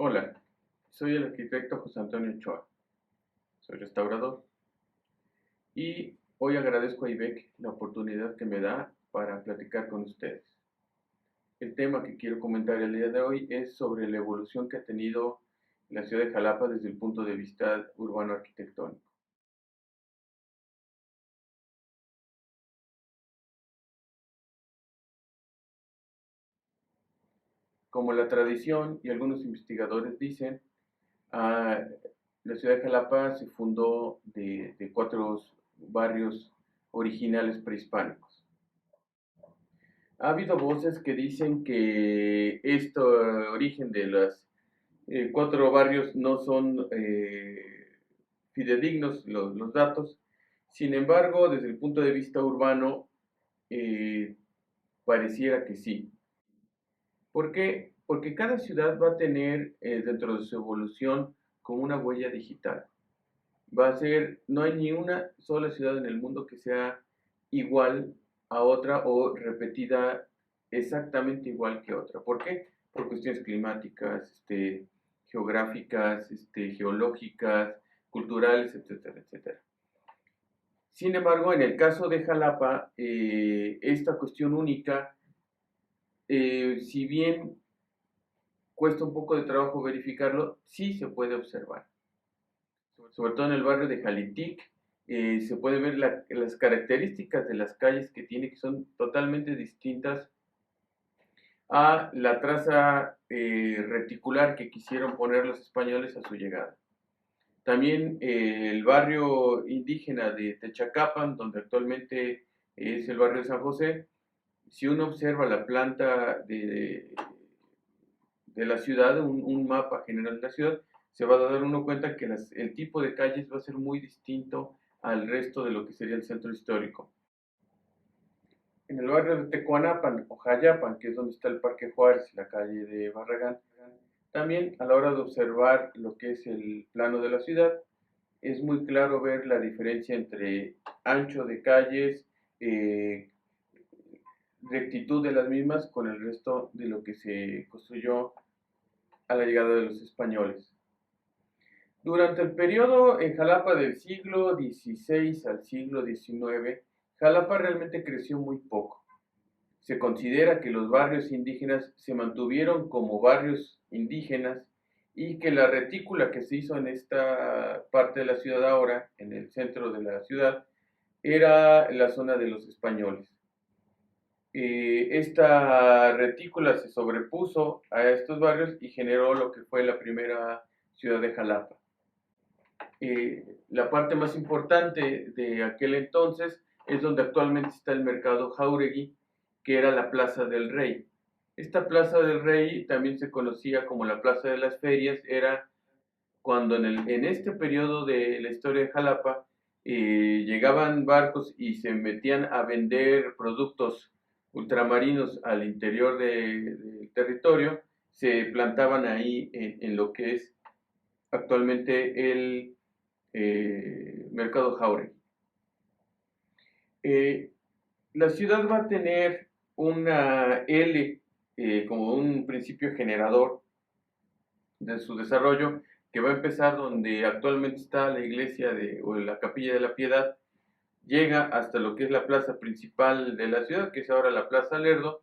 Hola, soy el arquitecto José Antonio Ochoa, soy restaurador y hoy agradezco a IBEC la oportunidad que me da para platicar con ustedes. El tema que quiero comentar el día de hoy es sobre la evolución que ha tenido la ciudad de Jalapa desde el punto de vista urbano-arquitectónico. Como la tradición y algunos investigadores dicen, ah, la ciudad de Jalapa se fundó de cuatro barrios originales prehispánicos. Ha habido voces que dicen que este origen de los cuatro barrios no son fidedignos los datos. Sin embargo, desde el punto de vista urbano, eh, pareciera que sí. ¿Por qué? Porque cada ciudad va a tener dentro de su evolución como una huella digital. Va a ser, no hay ni una sola ciudad en el mundo que sea igual a otra o repetida exactamente igual que otra. ¿Por qué? Por cuestiones climáticas, geográficas, geológicas, culturales, etcétera, etcétera. Sin embargo, en el caso de Jalapa, esta cuestión única, si bien cuesta un poco de trabajo verificarlo, sí se puede observar. Sobre todo en el barrio de Jalitic, se puede ver las características de las calles que tiene, que son totalmente distintas a la traza reticular que quisieron poner los españoles a su llegada. También el barrio indígena de Techacapan, donde actualmente es el barrio de San José, si uno observa la planta de la ciudad, un mapa general de la ciudad, se va a dar uno cuenta que el tipo de calles va a ser muy distinto al resto de lo que sería el centro histórico. En el barrio de Tecuanapan o Jayapan, que es donde está el Parque Juárez y la calle de Barragán, también a la hora de observar lo que es el plano de la ciudad, es muy claro ver la diferencia entre ancho de calles, eh, rectitud de las mismas con el resto de lo que se construyó a la llegada de los españoles. Durante el periodo en Jalapa del siglo XVI al siglo XIX, Jalapa realmente creció muy poco. Se considera que los barrios indígenas se mantuvieron como barrios indígenas y que la retícula que se hizo en esta parte de la ciudad ahora, en el centro de la ciudad, era la zona de los españoles. Esta retícula se sobrepuso a estos barrios y generó lo que fue la primera ciudad de Jalapa. La parte más importante de aquel entonces es donde actualmente está el mercado Jauregui, que era la Plaza del Rey. Esta Plaza del Rey también se conocía como la Plaza de las Ferias, era cuando en este periodo de la historia de Jalapa llegaban barcos y se metían a vender productos ultramarinos al interior del territorio, se plantaban ahí en lo que es actualmente el Mercado Jauregui. Eh, la ciudad va a tener una L como un principio generador de su desarrollo, que va a empezar donde actualmente está la iglesia o la Capilla de la Piedad, llega hasta lo que es la plaza principal de la ciudad, que es ahora la Plaza Lerdo,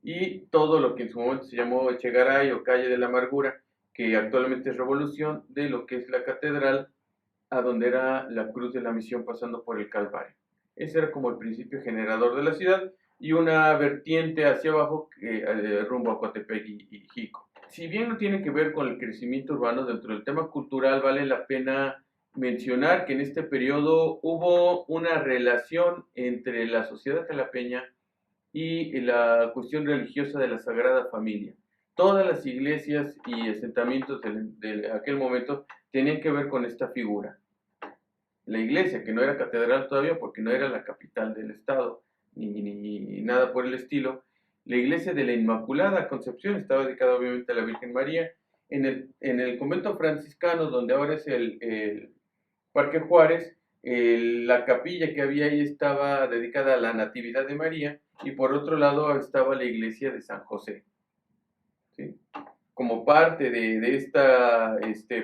y todo lo que en su momento se llamó Echegaray o Calle de la Amargura, que actualmente es Revolución, de lo que es la catedral a donde era la Cruz de la Misión pasando por el Calvario. Ese era como el principio generador de la ciudad y una vertiente hacia abajo rumbo a Coatepec y Jico. Si bien no tiene que ver con el crecimiento urbano, dentro del tema cultural vale la pena mencionar que en este periodo hubo una relación entre la sociedad jalapeña y la cuestión religiosa de la Sagrada Familia. Todas las iglesias y asentamientos de aquel momento tenían que ver con esta figura. La iglesia, que no era catedral todavía porque no era la capital del estado, ni nada por el estilo, la iglesia de la Inmaculada Concepción estaba dedicada obviamente a la Virgen María. En el convento franciscano, donde ahora es el Parque Juárez, la capilla que había ahí estaba dedicada a la Natividad de María y por otro lado estaba la iglesia de San José. ¿Sí? como parte de esta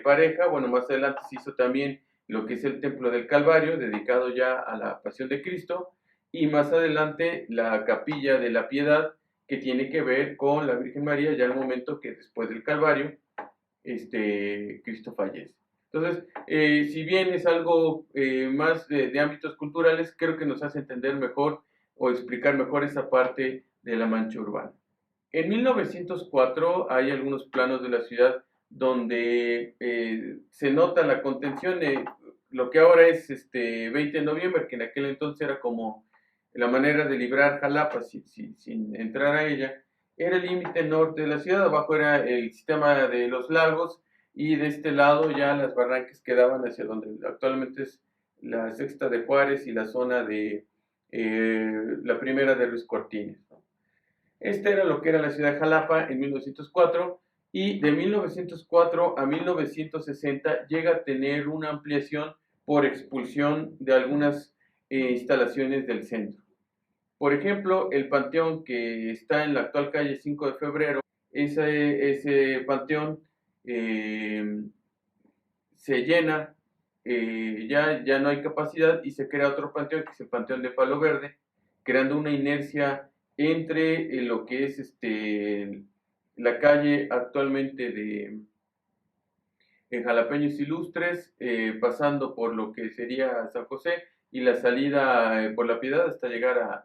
pareja, bueno, más adelante se hizo también lo que es el Templo del Calvario, dedicado ya a la Pasión de Cristo, y más adelante la Capilla de la Piedad, que tiene que ver con la Virgen María, ya en el momento que después del Calvario, Cristo fallece. Entonces, si bien es algo más de ámbitos culturales, creo que nos hace entender mejor o explicar mejor esa parte de la mancha urbana. En 1904 hay algunos planos de la ciudad donde se nota la contención de lo que ahora es 20 de noviembre, que en aquel entonces era como la manera de librar Jalapa sin entrar a ella. Era el límite norte de la ciudad, abajo era el sistema de los lagos y de este lado ya las barrancas quedaban hacia donde actualmente es la Sexta de Juárez y la zona de la primera de Luis Cortines, ¿no? Este era lo que era la ciudad de Jalapa en 1904 y de 1904 a 1960 llega a tener una ampliación por expulsión de algunas instalaciones del centro. Por ejemplo, el panteón que está en la actual calle 5 de Febrero, ese panteón eh, se llena, ya no hay capacidad y se crea otro panteón que es el Panteón de Palo Verde, creando una inercia entre lo que es la calle actualmente de Jalapeños Ilustres, pasando por lo que sería San José y la salida por la Piedad hasta llegar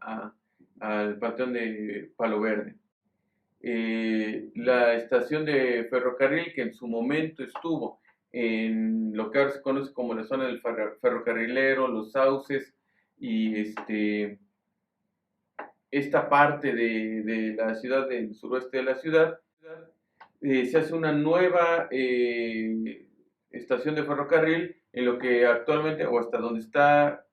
al Panteón de Palo Verde. La estación de ferrocarril que en su momento estuvo en lo que ahora se conoce como la zona del ferrocarrilero, los sauces y esta parte de la ciudad, del suroeste de la ciudad, se hace una nueva estación de ferrocarril en lo que actualmente, o hasta donde está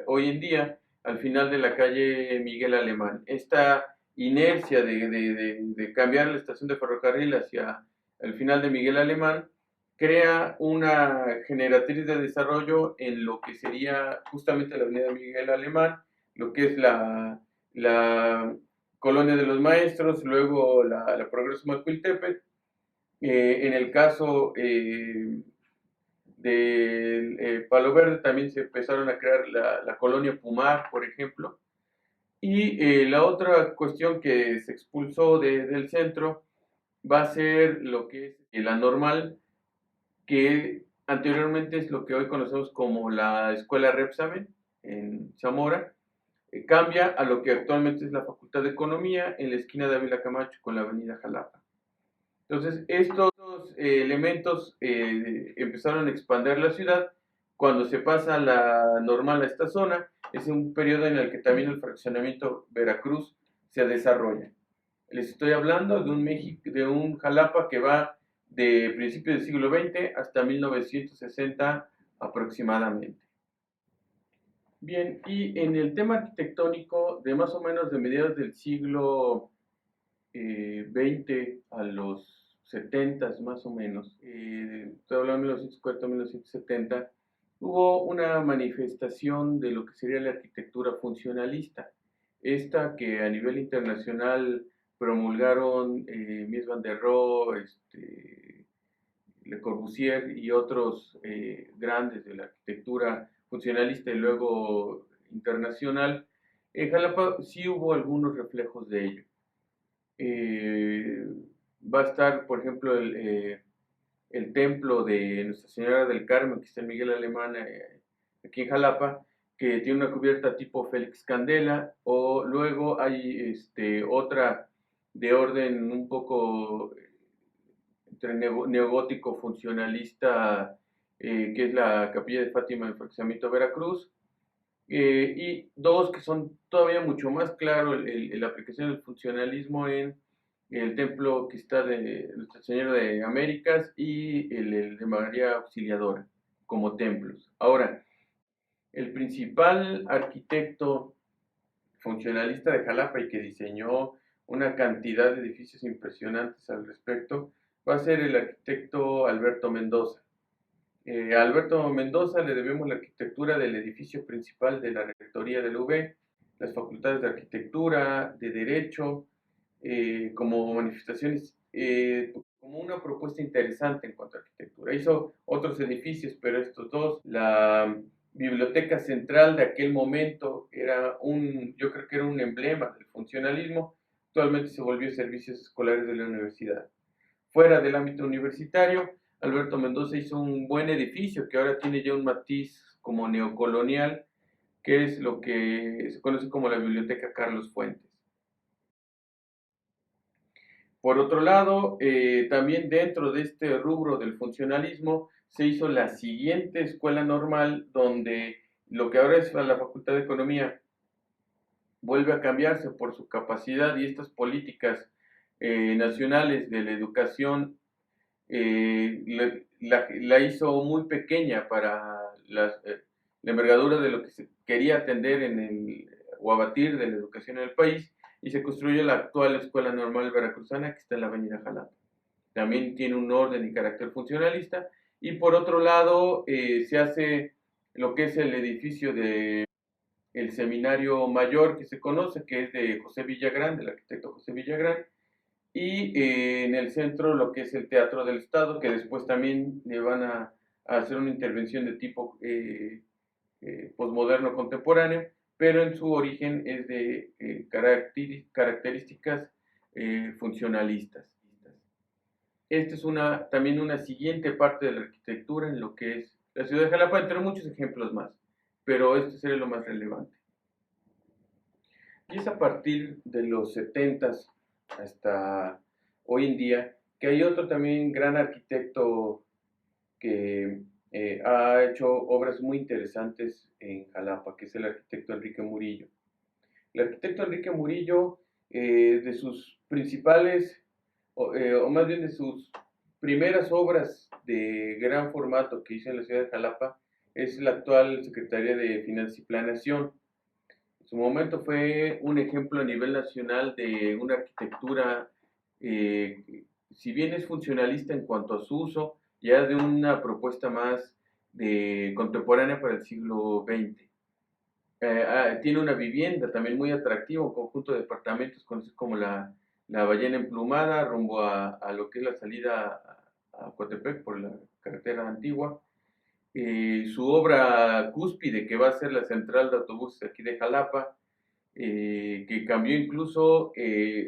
hoy en día, al final de la calle Miguel Alemán. Esta inercia de cambiar la estación de ferrocarril hacia el final de Miguel Alemán crea una generatriz de desarrollo en lo que sería justamente la avenida Miguel Alemán, lo que es la Colonia de los Maestros, luego la Progreso Macuiltepec. En el caso del Palo Verde también se empezaron a crear la colonia Pumar, por ejemplo. Y la otra cuestión que se expulsó del centro va a ser lo que es la normal, que anteriormente es lo que hoy conocemos como la Escuela Repsamen en Zamora, cambia a lo que actualmente es la Facultad de Economía en la esquina de Ávila Camacho con la Avenida Jalapa. Entonces, estos elementos empezaron a expandir la ciudad. Cuando se pasa la normal a esta zona, es un periodo en el que también el fraccionamiento Veracruz se desarrolla. Les estoy hablando de un México, de un Jalapa que va de principios del siglo XX hasta 1960 aproximadamente. Bien, y en el tema arquitectónico, de más o menos de mediados del siglo 20 a los 70 más o menos, estoy hablando de 1940-1970, hubo una manifestación de lo que sería la arquitectura funcionalista. Esta que a nivel internacional promulgaron Mies van der Rohe, Le Corbusier y otros grandes de la arquitectura funcionalista y luego internacional. En Jalapa sí hubo algunos reflejos de ello. Eh, Va a estar, por ejemplo, el templo de Nuestra Señora del Carmen, que está en Miguel Alemán, aquí en Jalapa, que tiene una cubierta tipo Félix Candela, o luego hay otra de orden un poco entre neogótico funcionalista, que es la Capilla de Fátima en Fraccionamiento Veracruz, y dos que son todavía mucho más claro la aplicación del funcionalismo en el templo que está de Nuestra Señora de Américas y el de María Auxiliadora como templos. Ahora, el principal arquitecto funcionalista de Jalapa y que diseñó una cantidad de edificios impresionantes al respecto va a ser el arquitecto Alberto Mendoza. A Alberto Mendoza le debemos la arquitectura del edificio principal de la Rectoría del UB, las facultades de arquitectura, de derecho, como manifestaciones como una propuesta interesante en cuanto a arquitectura. Hizo otros edificios, pero estos dos, la biblioteca central de aquel momento yo creo que era un emblema del funcionalismo, actualmente se volvió servicios escolares de la universidad. Fuera del ámbito universitario, Alberto Mendoza hizo un buen edificio que ahora tiene ya un matiz como neocolonial, que es lo que se conoce como la Biblioteca Carlos Fuentes. Por otro lado, también dentro de este rubro del funcionalismo se hizo la siguiente escuela normal, donde lo que ahora es la Facultad de Economía vuelve a cambiarse por su capacidad, y estas políticas nacionales de la educación la hizo muy pequeña para la envergadura de lo que se quería atender o abatir de la educación en el país, y se construyó la actual Escuela Normal Veracruzana, que está en la Avenida Jalapa. También tiene un orden y carácter funcionalista. Y por otro lado, se hace lo que es el edificio del Seminario Mayor, que se conoce, que es de José Villagrán, del arquitecto José Villagrán, y en el centro lo que es el Teatro del Estado, que después también le van a hacer una intervención de tipo posmoderno contemporáneo, pero en su origen es de características funcionalistas. Esta es también una siguiente parte de la arquitectura en lo que es la ciudad de Jalapa, entre muchos ejemplos más, pero este sería lo más relevante. Y es a partir de los 70s hasta hoy en día que hay otro también gran arquitecto que ha hecho obras muy interesantes en Jalapa, que es el arquitecto Enrique Murillo. El arquitecto Enrique Murillo, de sus principales, o más bien de sus primeras obras de gran formato que hizo en la ciudad de Jalapa, es la actual Secretaría de Finanzas y Planeación. En su momento fue un ejemplo a nivel nacional de una arquitectura, si bien es funcionalista en cuanto a su uso, ya de una propuesta más contemporánea para el siglo XX. Tiene una vivienda también muy atractiva, un conjunto de departamentos conocidos como la Ballena Emplumada, rumbo a lo que es la salida a Coatepec por la carretera antigua. Su obra cúspide, que va a ser la central de autobuses aquí de Jalapa, que cambió incluso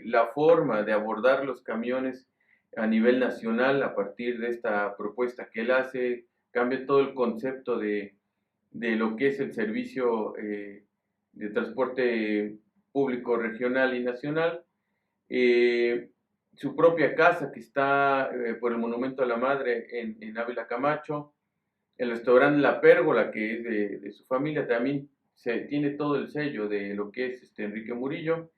la forma de abordar los camiones a nivel nacional a partir de esta propuesta que él hace, cambia todo el concepto de lo que es el servicio de transporte público regional y nacional. Su propia casa, que está por el Monumento a la Madre en Ávila Camacho, el restaurante La Pérgola, que es de su familia, también tiene todo el sello de lo que es Enrique Murillo.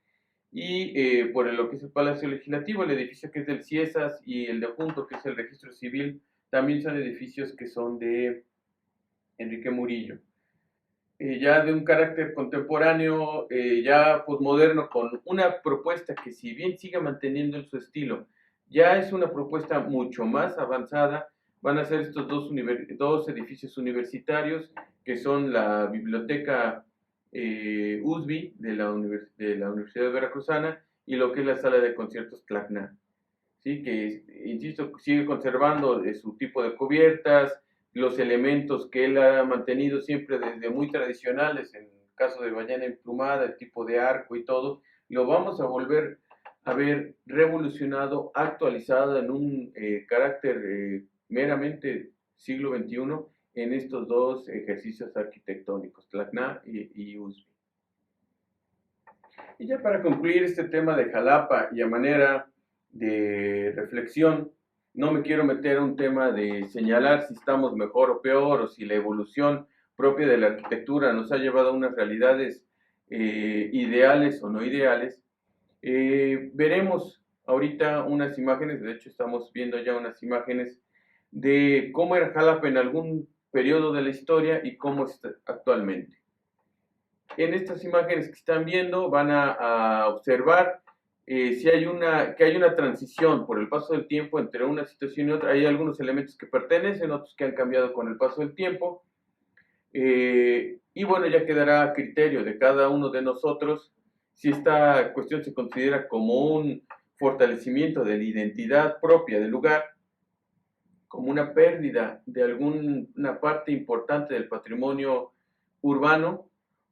Y por lo que es el Palacio Legislativo, el edificio que es del CIESAS y el de junto, que es el Registro Civil, también son edificios que son de Enrique Murillo. Ya de un carácter contemporáneo, ya posmoderno, con una propuesta que, si bien sigue manteniendo su estilo, ya es una propuesta mucho más avanzada. Van a ser estos dos edificios universitarios, que son la Biblioteca USB de la Universidad Veracruzana, y lo que es la Sala de Conciertos Tlacna, ¿sí? Que, insisto, sigue conservando su tipo de cubiertas, los elementos que él ha mantenido siempre desde muy tradicionales, en el caso de Ballena Emplumada, el tipo de arco y todo, lo vamos a volver a ver revolucionado, actualizado en un carácter meramente siglo XXI en estos dos ejercicios arquitectónicos, Tlacna y USB. Y ya para concluir este tema de Jalapa y a manera de reflexión, no me quiero meter a un tema de señalar si estamos mejor o peor, o si la evolución propia de la arquitectura nos ha llevado a unas realidades ideales o no ideales. Veremos ahorita unas imágenes, de hecho estamos viendo ya unas imágenes de cómo era Jalapa en algún periodo de la historia y cómo está actualmente. En estas imágenes que están viendo van a observar que hay una transición por el paso del tiempo entre una situación y otra. Hay algunos elementos que pertenecen, otros que han cambiado con el paso del tiempo. Y bueno, ya quedará a criterio de cada uno de nosotros si esta cuestión se considera como un fortalecimiento de la identidad propia del lugar, como una pérdida de alguna parte importante del patrimonio urbano,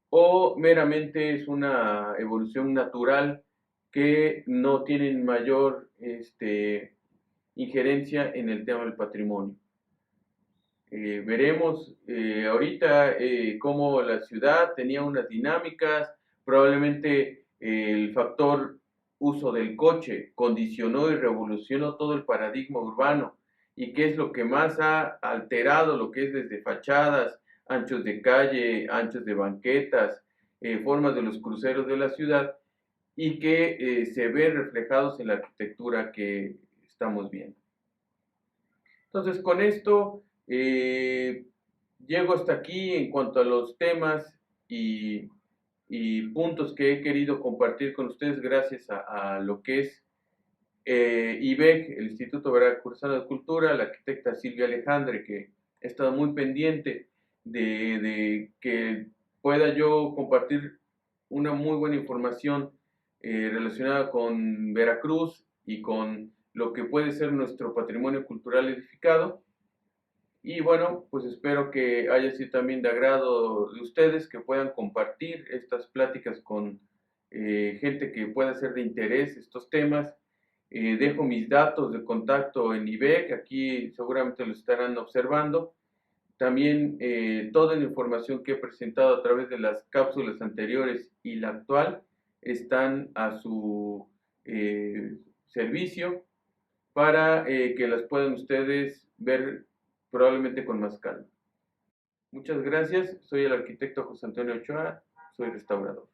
o meramente es una evolución natural que no tienen mayor injerencia en el tema del patrimonio. Veremos ahorita cómo la ciudad tenía unas dinámicas, probablemente el factor uso del coche condicionó y revolucionó todo el paradigma urbano y qué es lo que más ha alterado lo que es desde fachadas, anchos de calle, anchos de banquetas, formas de los cruceros de la ciudad y que se ven reflejados en la arquitectura que estamos viendo. Entonces, con esto llego hasta aquí en cuanto a los temas y, y puntos que he querido compartir con ustedes gracias a lo que es IBEC, el Instituto Veracruzano de Cultura, la arquitecta Silvia Alejandre, que ha estado muy pendiente de que pueda yo compartir una muy buena información relacionada con Veracruz y con lo que puede ser nuestro patrimonio cultural edificado. Y bueno, pues espero que haya sido también de agrado de ustedes, que puedan compartir estas pláticas con gente que pueda ser de interés estos temas. Dejo mis datos de contacto en IBEC, aquí seguramente lo estarán observando. También toda la información que he presentado a través de las cápsulas anteriores y la actual están a su servicio para que las puedan ustedes ver probablemente con más calma. Muchas gracias, soy el arquitecto José Antonio Ochoa, soy restaurador.